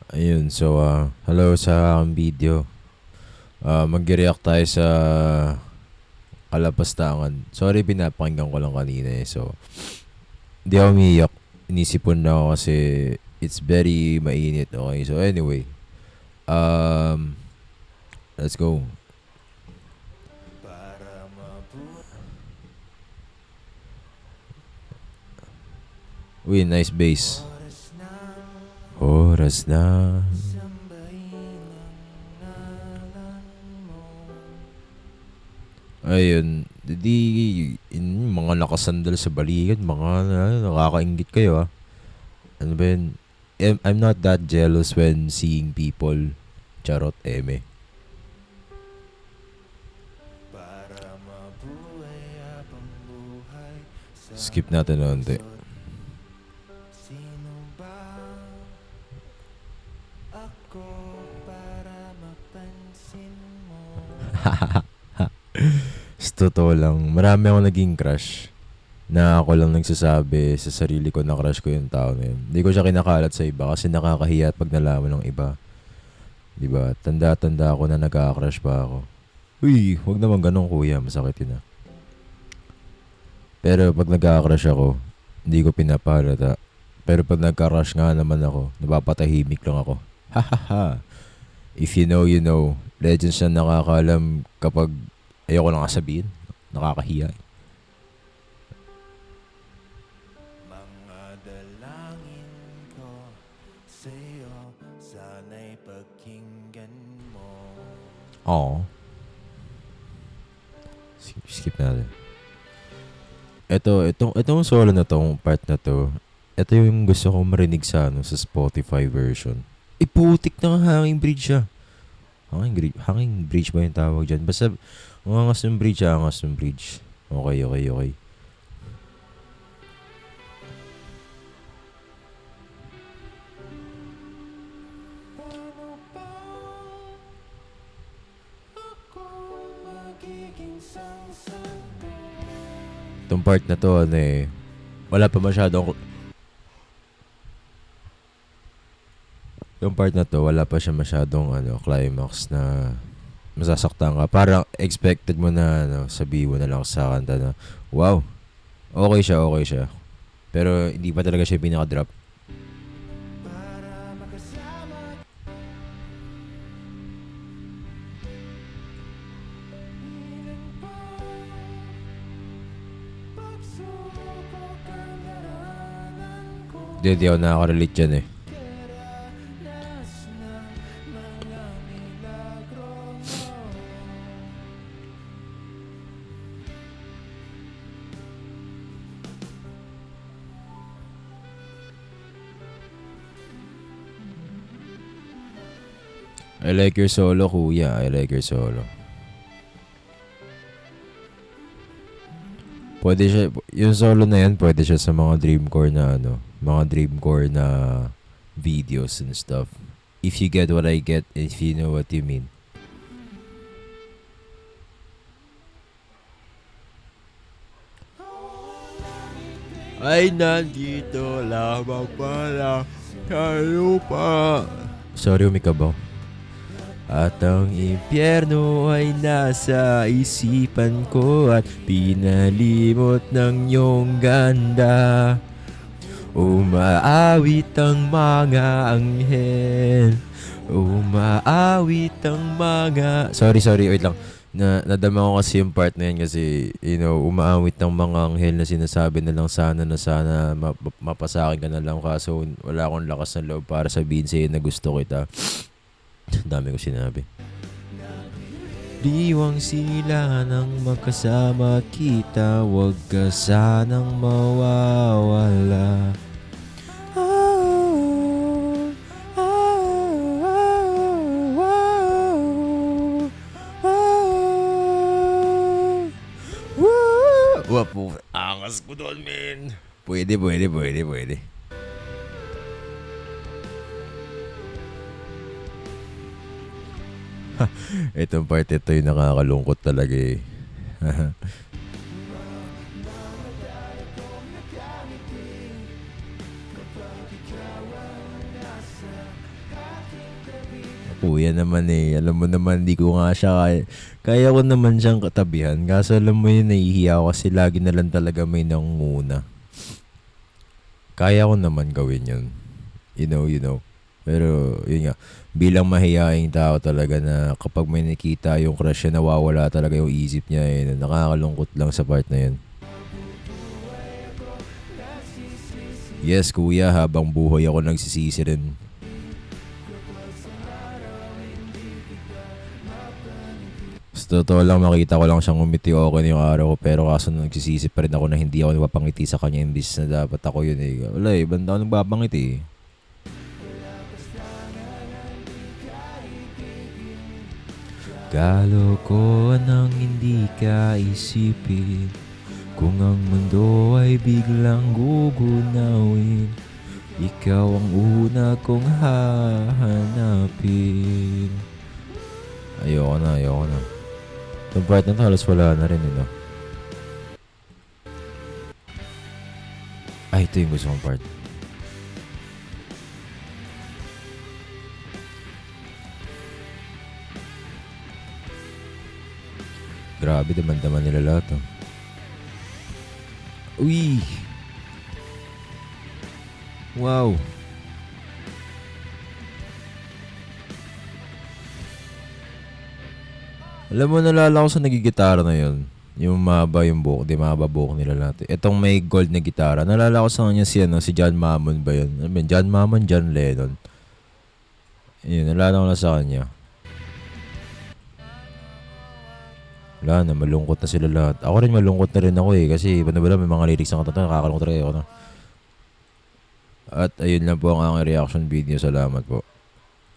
Ayun, so hello sa aking video. Mag-react tayo sa Kalapastangan. Sorry, pinapakinggan ko lang kanina eh. So, hindi ako umiiyak. Inisipon na ako kasi it's very mainit. Okay, so anyway. Um, let's go. Uy, nice bass. Oras na. Ayun, mga nakasandal sa balikat, mga nakakaingit kayo ah. Ano ba yun? I'm not that jealous when seeing people. Charot, eme. Skip natin na unti. Sa totoo lang, marami ako naging crush na ako lang nagsasabi sa sarili ko na crush ko yung tao na yun. Hindi ko siya kinakalat sa iba kasi nakakahiya pag nalaman ng iba. Diba? Tanda-tanda ako na nagka-crush pa ako. Uy, wag naman ganun kuya, masakit yun ah. Pero pag nagka-crush ako, hindi ko pinapalata. Pero pag nagka-crush nga naman ako, napapatahimik lang ako. Hahaha. If you know, you know. Legends na nakakaalam kapag ayoko lang sabihin. Nakakahiya. Mga dalangin ko sa'yo, sana'y pakinggan mo. Oo. Skip natin. Itong solo na tong part na to, ito yung gusto kong marinig sa Spotify version. Iputik na hanging bridge siya. Hanging bridge ba yung tawag dyan? Basta, angas ng bridge, angas ng bridge. Okay. Paano ba ako magiging sangsangko? Itong part na to, wala pa masyadong... Yung part na to, wala pa siya masyadong climax na masasaktan ka. Parang expected mo na sabihin mo na lang sa kanta na, wow, okay siya. Pero hindi pa talaga siya pinaka-drop. Para makasama ilan pa pagsubok ang daranan ko. Hindi ako nakaka-relate dyan eh. Karanas ng mga milagro mo. I like your solo, kuya. I like your solo. Pwede siya, yung solo na yan, pwede siya sa mga dreamcore na mga dreamcore na videos and stuff. If you get what I get, if you know what you mean. Ay, nandito lamang pala sa lupa. Sorry, umikabaw. At ang impyerno ay nasa isipan ko at pinalimot ng iyong ganda. Umaawit ang mga anghel. Umaawit ang mga... Sorry, wait lang. Nadama ko kasi yung part na yan kasi, umaawit ang mga anghel na sinasabi na lang sana mapasakin ka na lang kaso wala akong lakas ng loob para sabihin sa'yo na gusto kita. Dami ko sinabi. Diwang sila nang magkasama kita, wag ka sanang mawawala. Wapo, angas ko doon, men. Pwede. Itong part ito yung nakakalungkot talaga eh. Kuya naman eh. Alam mo naman, di ko nga siya kaya. Kaya ko naman siyang katabihan. Kaso alam mo yun, nahihiya ako kasi lagi na lang talaga may nangunguna. Kaya ko naman gawin yun. You know. Pero, yun nga. Bilang mahihaing tao talaga na kapag may nakita yung crush niya, nawawala talaga yung isip niya. Eh. Nakakalungkot lang sa part na yun. Yes, kuya, habang buhay ako nagsisisi rin. Sa totoo lang, makita ko lang siyang umiti, okay na yung araw ko. Pero kaso nagsisisi pa rin ako na hindi ako nagpapangiti sa kanya imbis na dapat ako yun eh. Wala eh, banda ako nagpapangiti eh. Kalokohan ang hindi ka isipin. Kung ang mundo ay biglang gugunawin, ikaw ang una kong hahanapin. Ayoko na. Itong part na to, halos wala na rin, no? Ay, ito yung gusto kong part. Grabe, daman-daman nila lahat, oh. Uy! Wow! Alam mo, nalala ko sa nagigitara na yun. Yung mahaba yung buhok. Di mahaba buhok nila lahat. Itong may gold na gitara. Nalala ko sa kanya si John Mammon ba yun? Alam mo yun, John Mammon, John Lennon. Yun, nalala ko na sa kanya. Wala na, malungkot na sila lahat. Ako rin malungkot na rin ako eh. Kasi iba na ba may mga lyrics na kanta, nakakalungkot rin ako na. At ayun lang po ang aking reaction video. Salamat po.